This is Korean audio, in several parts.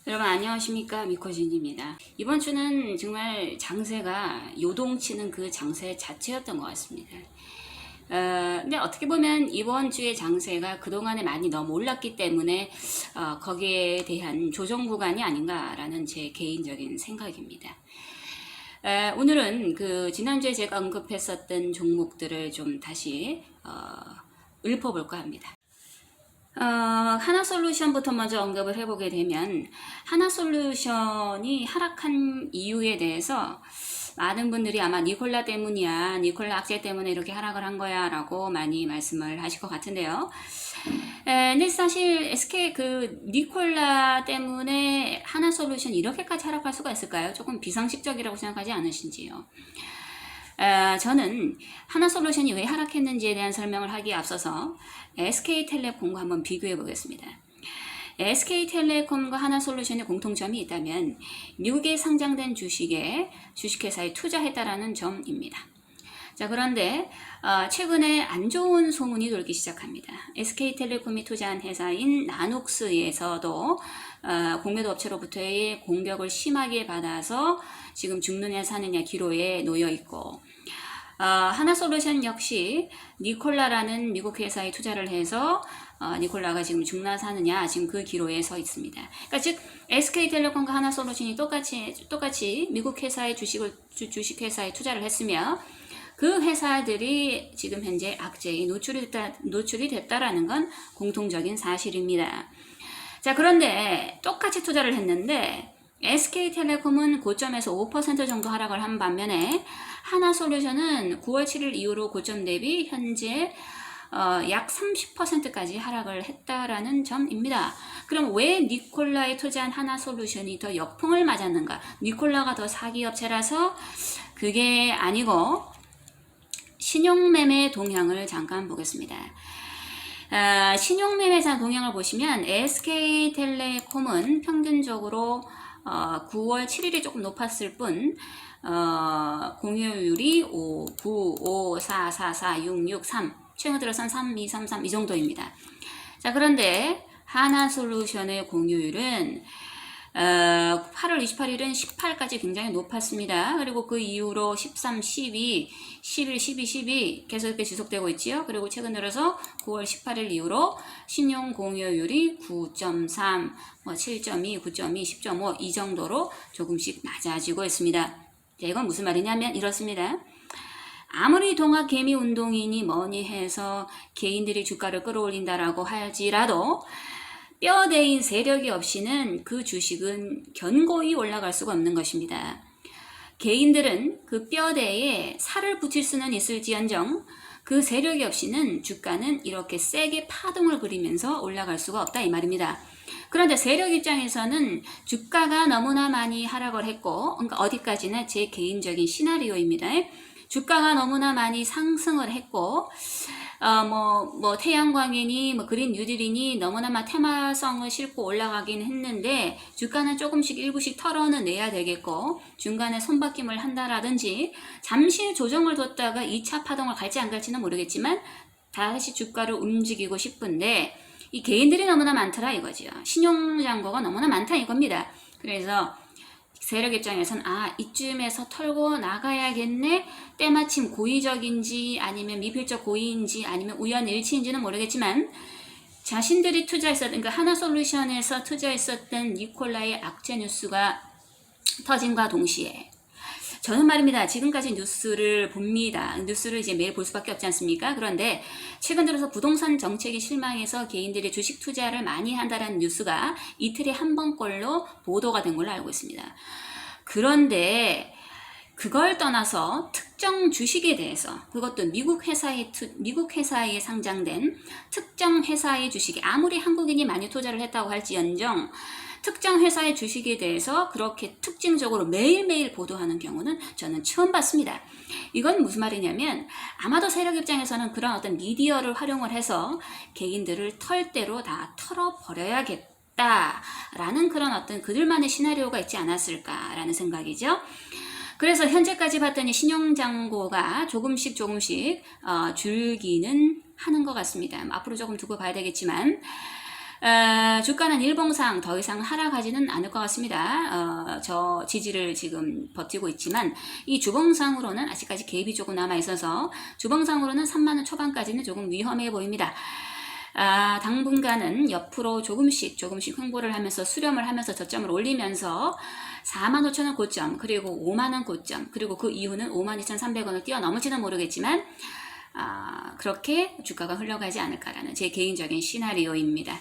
여러분 안녕하십니까, 미코진입니다. 이번 주는 정말 장세가 요동치는 그 장세 자체였던 것 같습니다. 근데 어떻게 보면 이번 주의 장세가 그동안에 많이 너무 올랐기 때문에 거기에 대한 조정 구간이 아닌가라는 제 개인적인 생각입니다. 오늘은 그 지난주에 제가 언급했었던 종목들을 좀 다시 읊어볼까 합니다. 하나솔루션부터 먼저 언급을 해보게 되면 하나솔루션이 하락한 이유에 대해서 많은 분들이 아마 니콜라 때문이야, 니콜라 악재 때문에 이렇게 하락을 한 거야 라고 많이 말씀을 하실 것 같은데요. 근데 사실 SK 니콜라 때문에 하나솔루션이 이렇게까지 하락할 수가 있을까요? 조금 비상식적이라고 생각하지 않으신지요? 저는 하나솔루션이 왜 하락했는지에 대한 설명을 하기에 앞서서 SK텔레콤과 한번 비교해 보겠습니다. SK텔레콤과 하나솔루션의 공통점이 있다면 미국에 상장된 주식회사에 투자했다라는 점입니다. 자, 그런데 최근에 안 좋은 소문이 돌기 시작합니다. SK텔레콤이 투자한 회사인 나눅스에서도 공매도 업체로부터의 공격을 심하게 받아서 지금 죽느냐 사느냐 기로에 놓여 있고, 하나솔루션 역시 니콜라라는 미국 회사에 투자를 해서 니콜라가 지금 죽나 사느냐 지금 그 기로에 서 있습니다. 그러니까 즉 SK텔레콤과 하나솔루션이 똑같이 미국 회사의 주식회사에 투자를 했으며 그 회사들이 지금 현재 악재에 노출이 됐다라는 건 공통적인 사실입니다. 자, 그런데 똑같이 투자를 했는데 SK텔레콤은 고점에서 5% 정도 하락을 한 반면에 하나솔루션은 9월 7일 이후로 고점 대비 현재 약 30%까지 하락을 했다라는 점입니다. 그럼 왜 니콜라에 투자한 하나솔루션이 더 역풍을 맞았는가? 니콜라가 더 사기업체라서 그게 아니고 신용매매 동향을 잠깐 보겠습니다. 신용매매사 동향을 보시면 SK텔레콤은 평균적으로 9월 7일이 조금 높았을 뿐 공유율이 5, 9, 5, 4, 4, 4, 6, 6, 3 최근 들어선 3, 2, 3, 3 이 정도입니다. 자, 그런데 하나솔루션의 공유율은 8월 28일은 18까지 굉장히 높았습니다. 그리고 그 이후로 13, 12, 11, 12, 12 계속 이렇게 지속되고 있지요. 그리고 최근 들어서 9월 18일 이후로 신용 공유율이 9.3, 7.2, 9.2, 10.5 이 정도로 조금씩 낮아지고 있습니다. 자, 이건 무슨 말이냐면 이렇습니다. 아무리 동학개미 운동이니 뭐니 해서 개인들이 주가를 끌어올린다라고 할지라도 뼈대인 세력이 없이는 그 주식은 견고히 올라갈 수가 없는 것입니다. 개인들은 그 뼈대에 살을 붙일 수는 있을지언정 그 세력이 없이는 주가는 이렇게 세게 파동을 그리면서 올라갈 수가 없다 이 말입니다. 그런데 세력 입장에서는 주가가 너무나 많이 하락을 했고, 그러니까 어디까지나 제 개인적인 시나리오입니다. 주가가 너무나 많이 상승을 했고, 태양광이니, 그린 뉴딜이니 너무나 막 테마성을 싣고 올라가긴 했는데, 주가는 조금씩 일부씩 털어는 내야 되겠고, 중간에 손바뀜을 한다라든지, 잠시 조정을 뒀다가 2차 파동을 갈지 안 갈지는 모르겠지만, 다시 주가를 움직이고 싶은데, 이 개인들이 너무나 많더라 이거죠. 신용잔고가 너무나 많다 이겁니다. 그래서, 세력 입장에서는 이쯤에서 털고 나가야겠네. 때마침 고의적인지 아니면 미필적 고의인지 아니면 우연일치인지는 모르겠지만 자신들이 투자했었던 하나솔루션에서 투자했었던 니콜라의 악재 뉴스가 터짐과 동시에 저는 말입니다. 지금까지 뉴스를 봅니다. 뉴스를 이제 매일 볼 수밖에 없지 않습니까? 그런데 최근 들어서 부동산 정책이 실망해서 개인들이 주식 투자를 많이 한다는 뉴스가 이틀에 한 번꼴로 보도가 된 걸로 알고 있습니다. 그런데 그걸 떠나서 특정 주식에 대해서, 그것도 미국 회사에 상장된 특정 회사의 주식에 아무리 한국인이 많이 투자를 했다고 할지언정 특정 회사의 주식에 대해서 그렇게 특징적으로 매일매일 보도하는 경우는 저는 처음 봤습니다. 이건 무슨 말이냐면 아마도 세력 입장에서는 그런 어떤 미디어를 활용을 해서 개인들을 털대로 다 털어버려야겠다 라는 그런 어떤 그들만의 시나리오가 있지 않았을까라는 생각이죠. 그래서 현재까지 봤더니 신용잔고가 조금씩 줄기는 하는 것 같습니다. 앞으로 조금 두고 봐야 되겠지만 주가는 일봉상 더 이상 하락하지는 않을 것 같습니다. 저 지지를 지금 버티고 있지만 이 주봉상으로는 아직까지 갭이 조금 남아 있어서 주봉상으로는 3만원 초반까지는 조금 위험해 보입니다. 당분간은 옆으로 조금씩 횡보를 하면서 수렴을 하면서 저점을 올리면서 45,000원 고점, 그리고 5만원 고점, 그리고 그 이후는 52,300원을 뛰어넘을지는 모르겠지만 그렇게 주가가 흘러가지 않을까라는 제 개인적인 시나리오입니다.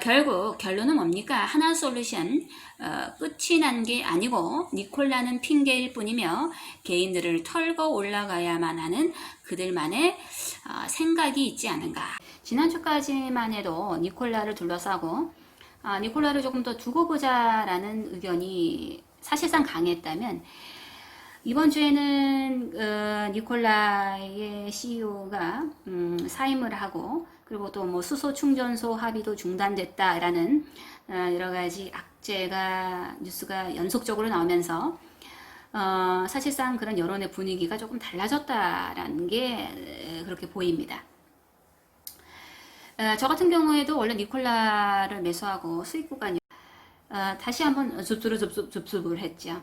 결국 결론은 뭡니까? 하나솔루션 끝이 난 게 아니고 니콜라는 핑계일 뿐이며 개인들을 털고 올라가야만 하는 그들만의 생각이 있지 않은가. 지난주까지만 해도 니콜라를 둘러싸고 니콜라를 조금 더 두고 보자라는 의견이 사실상 강했다면 이번 주에는 니콜라의 CEO가 사임을 하고 그리고 또 뭐 수소 충전소 합의도 중단됐다라는 여러 가지 악재가 뉴스가 연속적으로 나오면서 사실상 그런 여론의 분위기가 조금 달라졌다라는 게 그렇게 보입니다. 저 같은 경우에도 원래 니콜라를 매수하고 수익 구간이 다시 한번 줍줍을 했죠.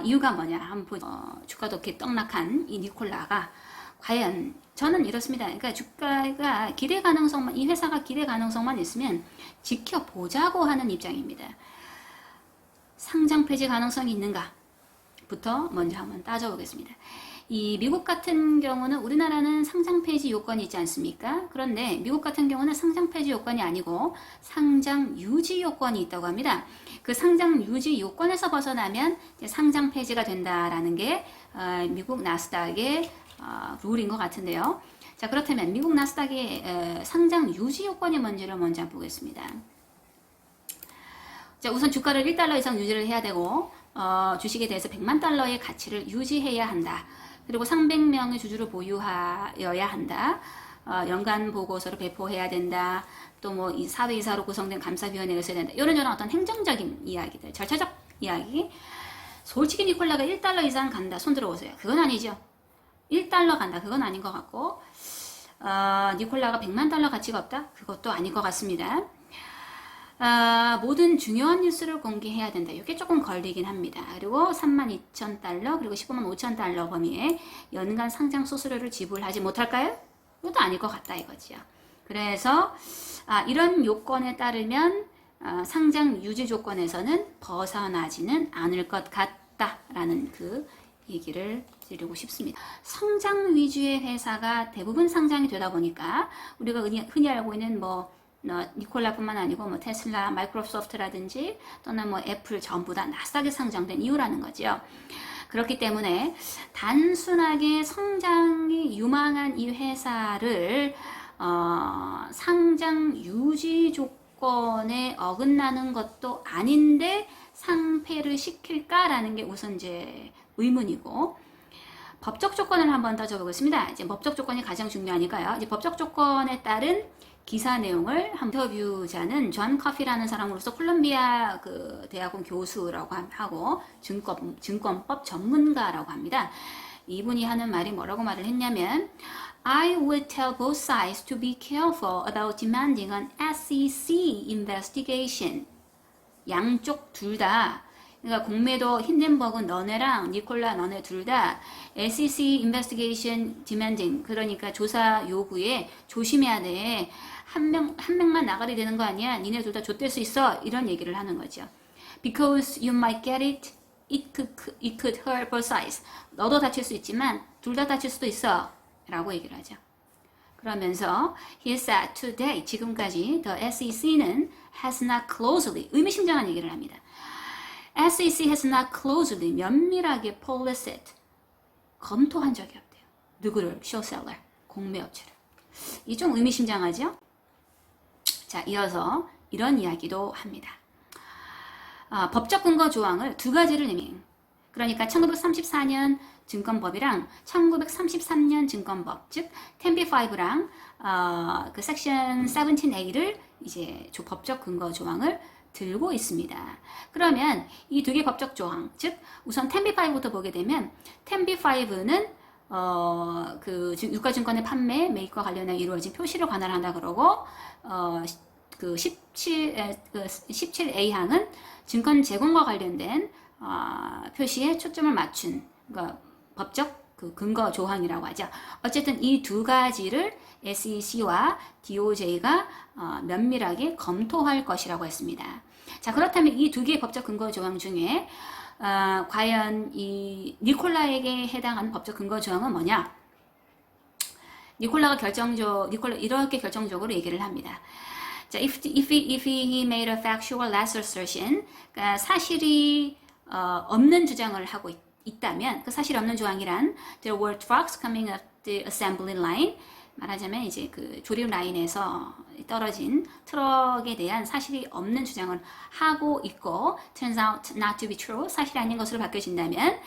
이유가 뭐냐 한번 보죠. 주가도 이렇게 떡락한 이 니콜라가 과연 저는 이렇습니다. 그러니까 주가가 기대 가능성만 이 회사가 기대 가능성만 있으면 지켜보자고 하는 입장입니다. 상장 폐지 가능성이 있는가? 부터 먼저 한번 따져보겠습니다. 이 미국 같은 경우는 우리나라는 상장 폐지 요건이 있지 않습니까? 그런데 미국 같은 경우는 상장 폐지 요건이 아니고 상장 유지 요건이 있다고 합니다. 그 상장 유지 요건에서 벗어나면 이제 상장 폐지가 된다라는 게 미국 나스닥의 룰인 것 같은데요. 자, 그렇다면 미국 나스닥의 상장 유지 요건이 뭔지를 먼저 보겠습니다. 자, 우선 주가를 1달러 이상 유지를 해야 되고 주식에 대해서 100만 달러의 가치를 유지해야 한다. 그리고 300명의 주주를 보유하여야 한다. 연간 보고서를 배포해야 된다. 또 뭐 사회이사로 구성된 감사위원회가 있어야 된다. 이런 어떤 행정적인 이야기들, 절차적 이야기. 솔직히 니콜라가 1달러 이상 간다. 손 들어보세요. 그건 아니죠. 1달러 간다. 그건 아닌 것 같고 니콜라가 100만 달러 가치가 없다. 그것도 아닌 것 같습니다. 모든 중요한 뉴스를 공개해야 된다. 이게 조금 걸리긴 합니다. 그리고 32,000달러 그리고 15만 5천 달러 범위에 연간 상장 수수료를 지불하지 못할까요? 이것도 아닐 것 같다 이거지요. 그래서 이런 요건에 따르면 상장 유지 조건에서는 벗어나지는 않을 것 같다라는 그 얘기를 드리고 싶습니다. 성장 위주의 회사가 대부분 상장이 되다 보니까 우리가 흔히 알고 있는 뭐 니콜라뿐만 아니고 뭐 테슬라, 마이크로소프트라든지 또는 뭐 애플 전부 다 나스닥에 상장된 이유라는 거죠. 그렇기 때문에 단순하게 성장이 유망한 이 회사를 상장 유지 조건에 어긋나는 것도 아닌데 상폐를 시킬까라는 게 우선 이제 의문이고 법적 조건을 한번 따져보겠습니다. 이제 법적 조건이 가장 중요하니까요. 이제 법적 조건에 따른 기사 내용을 인터뷰자는 존 커피라는 사람으로서 콜롬비아 그 대학원 교수라고 하고 증권법 전문가라고 합니다. 이분이 하는 말이 뭐라고 말을 했냐면 I would tell both sides to be careful about demanding an SEC investigation. 양쪽 둘 다 그러니까 공매도 힌덴버그 너네랑 니콜라 너네 둘 다 SEC investigation demanding 그러니까 조사 요구에 조심해야 돼. 한 명만 나가리 되는 거 아니야. 니네 둘 다 좆될 수 있어. 이런 얘기를 하는 거죠. Because you might get it, it could hurt both sides. 너도 다칠 수 있지만 둘 다 다칠 수도 있어. 라고 얘기를 하죠. 그러면서 he said today 지금까지 the SEC는 has not closely 의미심장한 얘기를 합니다. SEC has not closely 면밀하게 policed 검토한 적이 없대요. 누구를? short-seller 공매업체를. 이 좀 의미심장하죠? 자, 이어서 이런 이야기도 합니다. 법적 근거 조항을 두 가지를 의미. 그러니까 1934년 증권법이랑 1933년 증권법, 즉 10b-5랑 그 섹션 17a를 이제 법적 근거 조항을 들고 있습니다. 그러면 이 두 개 법적 조항, 즉 우선 10b-5부터 보게 되면 10b-5는 그 유가증권의 판매, 매입과 관련해 이루어진 표시를 관할한다 그러고 그 17A항은 증권 제공과 관련된 표시에 초점을 맞춘 그러니까 법적 그 근거 조항이라고 하죠. 어쨌든 이 두 가지를 SEC와 DOJ가 면밀하게 검토할 것이라고 했습니다. 자, 그렇다면 이 두 개의 법적 근거 조항 중에 과연 이 니콜라에게 해당하는 법적 근거 조항은 뭐냐? 니콜라 이렇게 결정적으로 얘기를 합니다. 자, if he made a factual last assertion, 그러니까 사실이 없는 주장을 하고 있다면, 그 사실이 없는 조항이란 there were trucks coming up the assembly line, 말하자면 이제 그 조립 라인에서 떨어진 트럭에 대한 사실이 없는 주장을 하고 있고 turns out not to be true, 사실이 아닌 것으로 바뀌어진다면,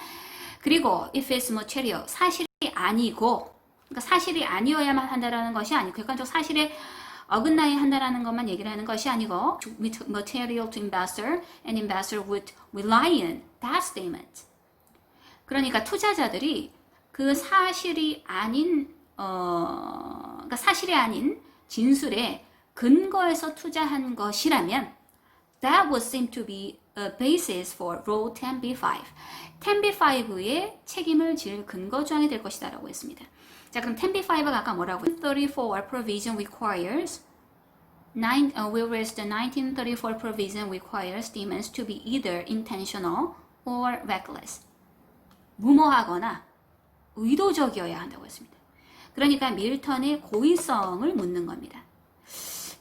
그리고 if it's material, 사실이 아니고, 그러니까 사실이 아니어야만 한다라는 것이 아니고 객관적 사실에 어긋나야 한다라는 것만 얘기를 하는 것이 아니고 material to investor and investor would rely on that statement. 그러니까 투자자들이 그 사실이 아닌 그러니까 사실이 아닌 진술에 근거해서 투자한 것이라면 that would seem to be a basis for Rule 10b-5. 10b-5의 책임을 질 근거 조항이 될 것이다 라고 했습니다. 자, 그럼 10b-5가 아까 뭐라고? 1934 provision requires whereas the 1934 provision requires statements to be either intentional or reckless. 무모하거나 의도적이어야 한다고 했습니다. 그러니까 밀턴의 고의성을 묻는 겁니다.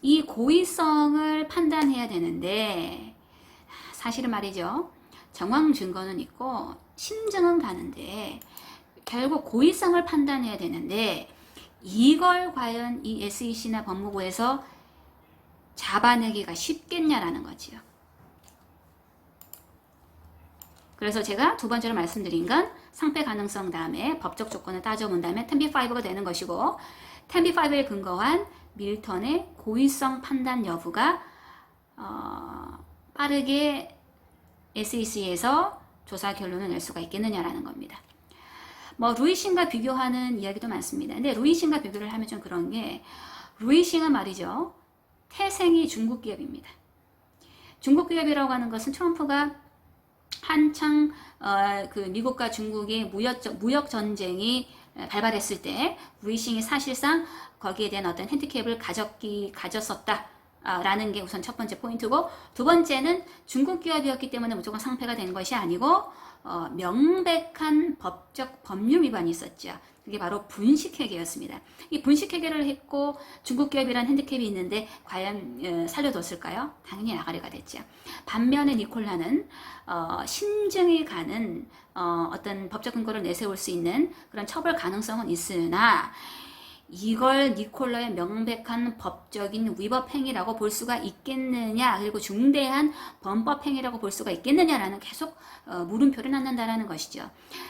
이 고의성을 판단해야 되는데 사실은 말이죠. 정황 증거는 있고 심증은 가는데 결국 고의성을 판단해야 되는데 이걸 과연 이 SEC나 법무부에서 잡아내기가 쉽겠냐라는 거지요. 그래서 제가 두 번째로 말씀드린 건 상패 가능성 다음에 법적 조건을 따져본다면 10b-5가 되는 것이고 10b-5에 근거한 밀턴의 고의성 판단 여부가 빠르게 SEC에서 조사 결론을 낼 수가 있겠느냐라는 겁니다. 뭐 루이싱과 비교하는 이야기도 많습니다. 근데 루이싱과 비교를 하면 좀 그런 게 루이싱은 말이죠. 태생이 중국 기업입니다. 중국 기업이라고 하는 것은 트럼프가 한창 그 미국과 중국의 무역 전쟁이 발발했을 때 루이싱이 사실상 거기에 대한 어떤 핸디캡을 가졌었다. 라는 게 우선 첫 번째 포인트고 두 번째는 중국 기업이었기 때문에 무조건 상패가 된 것이 아니고 명백한 법적 법률 위반이 있었죠. 그게 바로 분식회계였습니다. 이 분식회계를 했고 중국 기업이란 핸디캡이 있는데 과연 살려뒀을까요? 당연히 나가리가 됐죠. 반면에 니콜라는 심증이 가는 어떤 법적 근거를 내세울 수 있는 그런 처벌 가능성은 있으나 이걸 니콜라의 명백한 법적인 위법 행위라고 볼 수가 있겠느냐, 그리고 중대한 범법 행위라고 볼 수가 있겠느냐라는 계속 물음표를 낳는다라는 것이죠.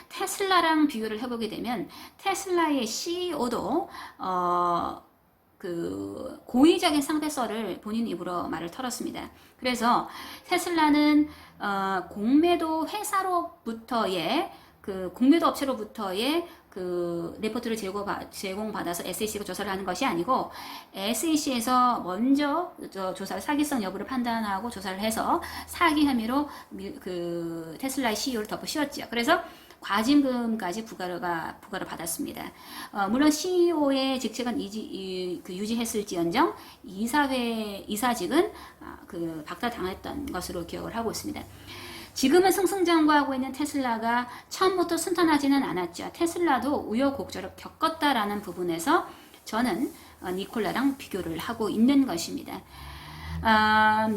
테슬라랑 비교를 해보게 되면 테슬라의 CEO도 그 고의적인 상대설을 본인 입으로 말을 털었습니다. 그래서 테슬라는 공매도 회사로부터의 그 공매도 업체로부터의 그 레포트를 제공받아서 SEC가 조사를 하는 것이 아니고 SEC에서 먼저 조사를 사기성 여부를 판단하고 조사를 해서 사기 혐의로 그 테슬라의 CEO를 덮어 씌웠죠. 그래서 과징금까지 부과를 받았습니다. 물론 CEO의 직책은 유지했을지언정 이사직은 그 박탈당했던 것으로 기억을 하고 있습니다. 지금은 승승장구하고 있는 테슬라가 처음부터 순탄하지는 않았죠. 테슬라도 우여곡절을 겪었다라는 부분에서 저는 니콜라랑 비교를 하고 있는 것입니다.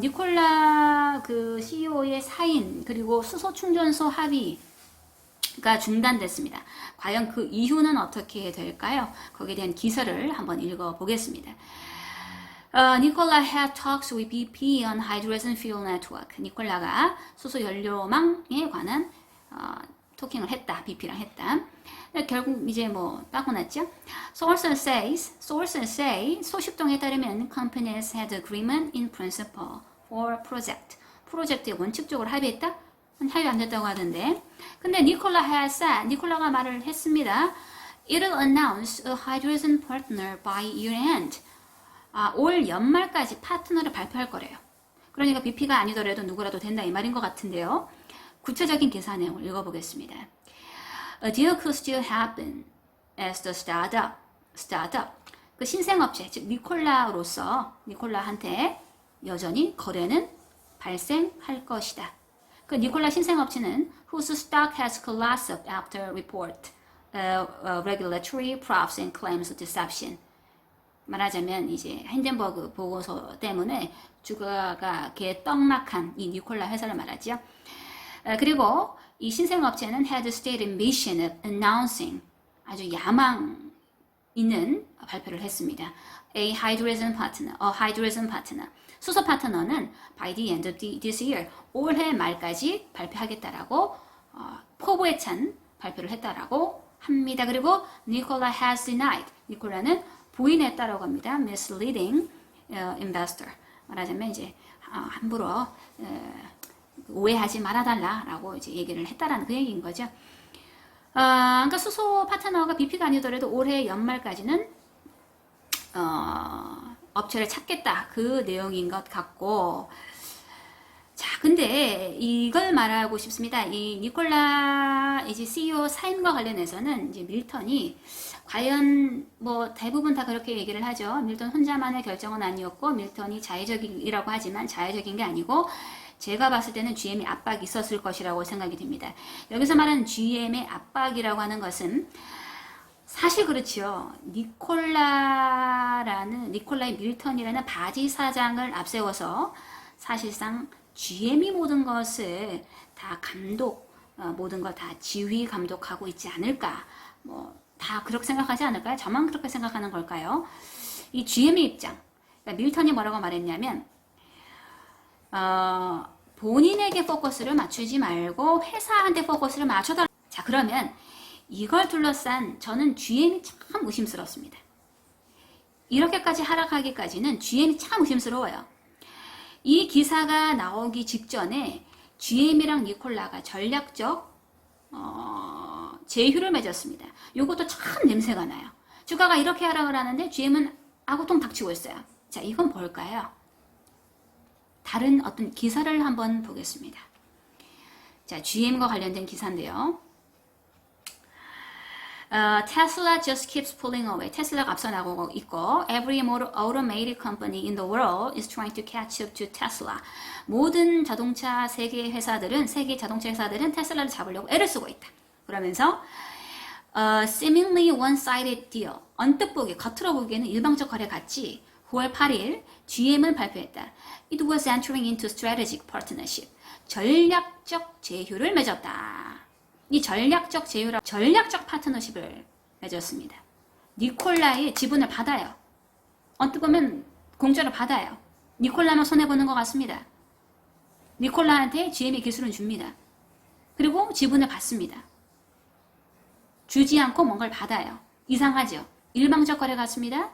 니콜라 그 CEO의 사인 그리고 수소 충전소 합의가 중단됐습니다. 과연 그 이유는 어떻게 될까요? 거기에 대한 기사를 한번 읽어보겠습니다. Nikola had talks with BP on hydrogen fuel network. 니콜라가 수소 연료망에 관한 토킹을 했다. BP랑 했다. 결국 이제 뭐 빠고 났죠. Sources say 소식통에 따르면 companies had agreement in principle for project. 프로젝트에 원칙적으로 합의했다? 합의 안 됐다고 하던데. 근데 니콜라가 말을 했습니다. It'll announce a hydrogen partner by year end. 올 연말까지 파트너를 발표할 거래요. 그러니까 BP가 아니더라도 누구라도 된다 이 말인 것 같은데요. 구체적인 기사 내용을 읽어보겠습니다. A deal could still happen as the startup. 그 신생업체, 즉 니콜라한테 여전히 거래는 발생할 것이다. 그 니콜라 신생업체는 whose stock has collapsed after report regulatory probes and claims of deception. 말하자면 이제 힌덴버그 보고서 때문에 주가가 개떡락한 이 니콜라 회사를 말하죠. 그리고 이 신생업체는 had stated mission of announcing 아주 야망 있는 발표를 했습니다. a hydrogen partner. 수소 파트너는 by the end of this year 올해 말까지 발표하겠다라고 포부에 찬 발표를 했다라고 합니다. 그리고 니콜라 has denied. 니콜라는 부인했다라고 합니다. misleading investor. 말하자면 이제 함부로 오해하지 말아달라라고 이제 얘기를 했다라는 그 얘기인 거죠. 그러니까 수소 파트너가 BP가 아니더라도 올해 연말까지는 업체를 찾겠다 그 내용인 것 같고, 자 근데 이걸 말하고 싶습니다. 이 니콜라 이제 CEO 사임과 관련해서는 이제 밀턴이 과연 뭐 대부분 다 그렇게 얘기를 하죠. 밀턴 혼자만의 결정은 아니었고 밀턴이 자의적이라고 하지만 자의적인 게 아니고 제가 봤을 때는 GM의 압박이 있었을 것이라고 생각이 됩니다. 여기서 말하는 GM의 압박이라고 하는 것은 사실 그렇지요. 니콜라의 밀턴이라는 바지 사장을 앞세워서 사실상 GM이 모든 것을 다 모든 걸 다 지휘 감독하고 있지 않을까. 뭐 다 그렇게 생각하지 않을까요? 저만 그렇게 생각하는 걸까요? 이 GM의 입장. 그러니까 밀턴이 뭐라고 말했냐면 본인에게 포커스를 맞추지 말고 회사한테 포커스를 맞춰달라. 자 그러면 이걸 둘러싼 저는 GM이 참 의심스럽습니다. 이렇게까지 하락하기까지는 GM이 참 의심스러워요. 이 기사가 나오기 직전에 GM이랑 니콜라가 전략적 제휴를 맺었습니다. 이것도 참 냄새가 나요. 주가가 이렇게 하락을 하는데 GM은 아구통 닥치고 있어요. 자 이건 뭘까요? 다른 어떤 기사를 한번 보겠습니다. 자, GM과 관련된 기사인데요. Tesla just keeps pulling away. 테슬라가 앞서 나가고 있고, every automated company in the world is trying to catch up to Tesla. 모든 세계 자동차 회사들은 테슬라를 잡으려고 애를 쓰고 있다. 그러면서 seemingly one-sided deal. 언뜻 보기, 겉으로 보기에는 일방적 거래 같지. 9월 8일 GM은 발표했다. It was entering into strategic partnership. 전략적 제휴를 맺었다. 이 전략적 파트너십을 맺었습니다. 니콜라의 지분을 받아요. 언뜻 보면 공짜로 받아요. 니콜라만 손해보는 것 같습니다. 니콜라한테 GM의 기술은 줍니다. 그리고 지분을 받습니다. 주지 않고 뭔가를 받아요. 이상하죠? 일방적 거래 같습니다.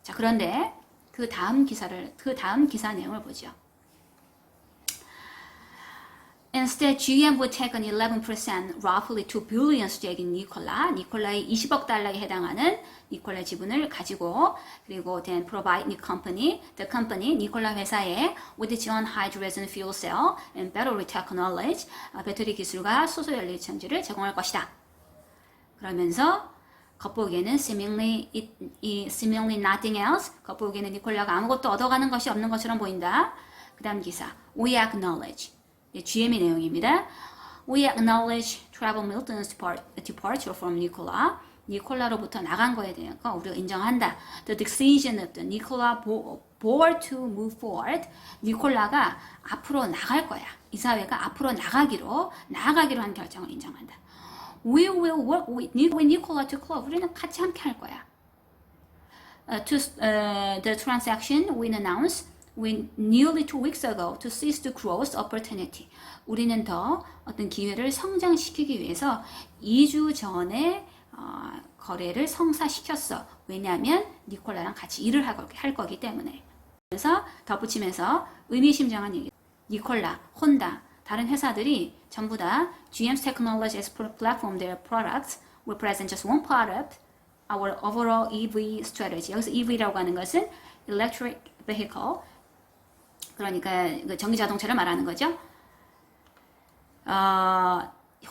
자, 그런데 그 다음 기사 내용을 보죠. Instead, GM would take an 11%, roughly 2 billion stake in Nikola. 니콜라의 20억 달러에 해당하는 니콜라 지분을 가지고, 그리고 then provide the company, 니콜라 회사에 with its own hydrogen fuel cell and battery technology, 배터리 기술과 수소 연료 전지를 제공할 것이다. 그러면서 겉보기에는 seemingly nothing else. 겉보기에는 니콜라가 아무것도 얻어가는 것이 없는 것처럼 보인다. 그 다음 기사. We acknowledge. GM의 내용입니다. We acknowledge Trevor Milton's departure from Nikola. 니콜라로부터 나간 거에 대한 거 우리가 인정한다. The decision of the Nikola board to move forward. 니콜라가 앞으로 나갈 거야. 이사회가 앞으로 나아가기로 한 결정을 인정한다. We will work with Nikola to close. 우리는 같이 함께 할 거야. The transaction we announced nearly 2 weeks ago to seize the growth opportunity. 우리는 더 어떤 기회를 성장시키기 위해서 2주 전에 거래를 성사시켰어. 왜냐하면 니콜라랑 같이 일을 할 거기 때문에. 그래서 덧붙이면서 의미심장한 얘기. 니콜라, 혼다, 다른 회사들이 전부 다 GM's technology as platform, their products represent just one part of our overall EV strategy. 여기서 EV라고 하는 것은 electric vehicle. 그러니까 그 전기 자동차를 말하는 거죠.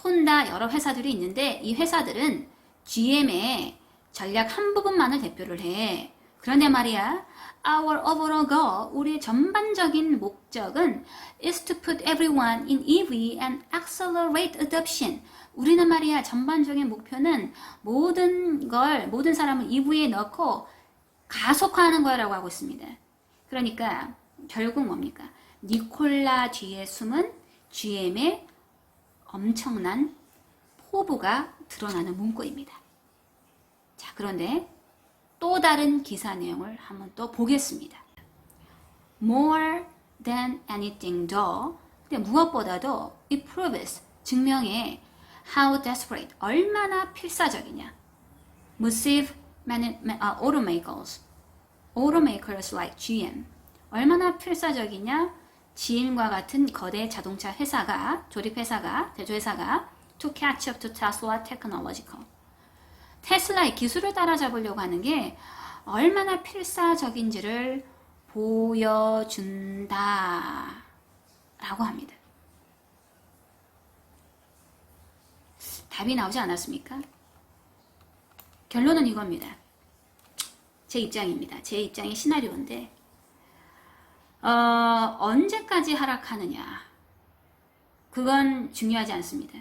혼다 여러 회사들이 있는데 이 회사들은 GM의 전략 한 부분만을 대표를 해. 그런데 말이야, our overall goal, 우리의 전반적인 목적은 is to put everyone in EV and accelerate adoption. 우리는 말이야, 전반적인 목표는 모든 사람을 EV에 넣고 가속화하는 거라고 하고 있습니다. 그러니까 결국 뭡니까? 니콜라 뒤에 숨은 GM의 엄청난 포부가 드러나는 문구입니다. 자, 그런데 또 다른 기사 내용을 한번 또 보겠습니다. More than anything though, 근데 무엇보다도 it proves, 증명해 how desperate, 얼마나 필사적이냐. Massive automakers like GM, 얼마나 필사적이냐. GM과 같은 거대 자동차 회사가, 조립회사가, 제조회사가 to catch up to Tesla technological. 테슬라의 기술을 따라잡으려고 하는 게 얼마나 필사적인지를 보여준다 라고 합니다. 답이 나오지 않았습니까? 결론은 이겁니다. 제 입장입니다. 제 입장의 시나리오인데 언제까지 하락하느냐, 그건 중요하지 않습니다.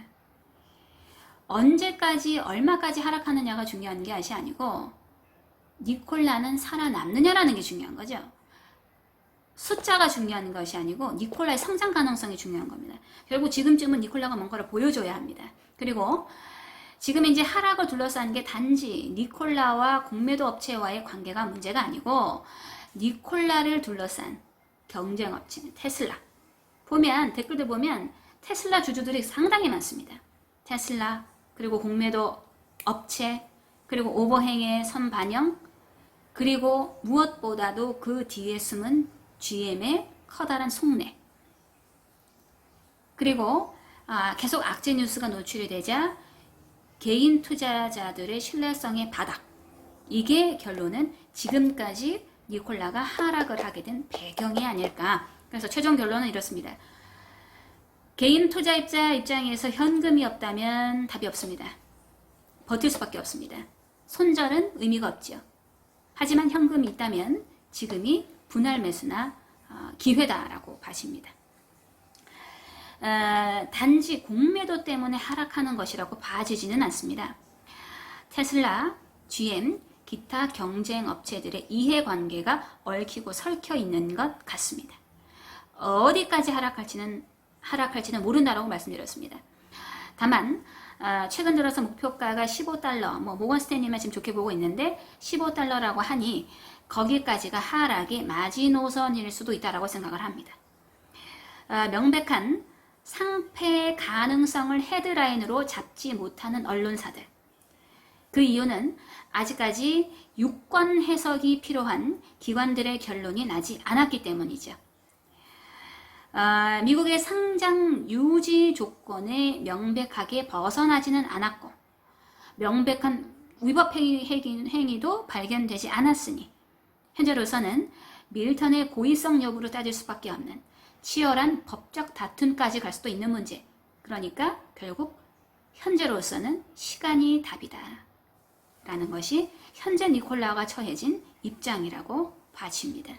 언제까지, 얼마까지 하락하느냐가 중요한 것이 아니고 니콜라는 살아남느냐라는 게 중요한 거죠. 숫자가 중요한 것이 아니고 니콜라의 성장 가능성이 중요한 겁니다. 결국 지금쯤은 니콜라가 뭔가를 보여줘야 합니다. 그리고 지금 이제 하락을 둘러싼 게 단지 니콜라와 공매도 업체와의 관계가 문제가 아니고 니콜라를 둘러싼 경쟁업체 테슬라. 보면 댓글들 보면 테슬라 주주들이 상당히 많습니다. 테슬라, 그리고 공매도 업체, 그리고 오버행의 선반영, 그리고 무엇보다도 그 뒤에 숨은 GM의 커다란 속내. 그리고 계속 악재 뉴스가 노출이 되자 개인 투자자들의 신뢰성의 바닥. 이게 결론은 지금까지 니콜라가 하락을 하게 된 배경이 아닐까. 그래서 최종 결론은 이렇습니다. 개인 투자자 입장에서 현금이 없다면 답이 없습니다. 버틸 수밖에 없습니다. 손절은 의미가 없죠. 하지만 현금이 있다면 지금이 분할 매수나 기회다라고 봐집니다. 단지 공매도 때문에 하락하는 것이라고 봐지지는 않습니다. 테슬라, GM, 기타 경쟁 업체들의 이해관계가 얽히고 설켜 있는 것 같습니다. 어디까지 하락할지는 모른다라고 말씀드렸습니다. 다만 최근 들어서 목표가가 15달러, 모건 스탠리만 지금 좋게 보고 있는데 15달러라고 하니 거기까지가 하락의 마지노선일 수도 있다라고 생각을 합니다. 명백한 상패 가능성을 헤드라인으로 잡지 못하는 언론사들. 그 이유는 아직까지 유권 해석이 필요한 기관들의 결론이 나지 않았기 때문이죠. 미국의 상장 유지 조건에 명백하게 벗어나지는 않았고 명백한 위법 행위도 발견되지 않았으니 현재로서는 밀턴의 고의성 여부로 따질 수밖에 없는 치열한 법적 다툼까지 갈 수도 있는 문제. 그러니까 결국 현재로서는 시간이 답이다 라는 것이 현재 니콜라가 처해진 입장이라고 봐집니다.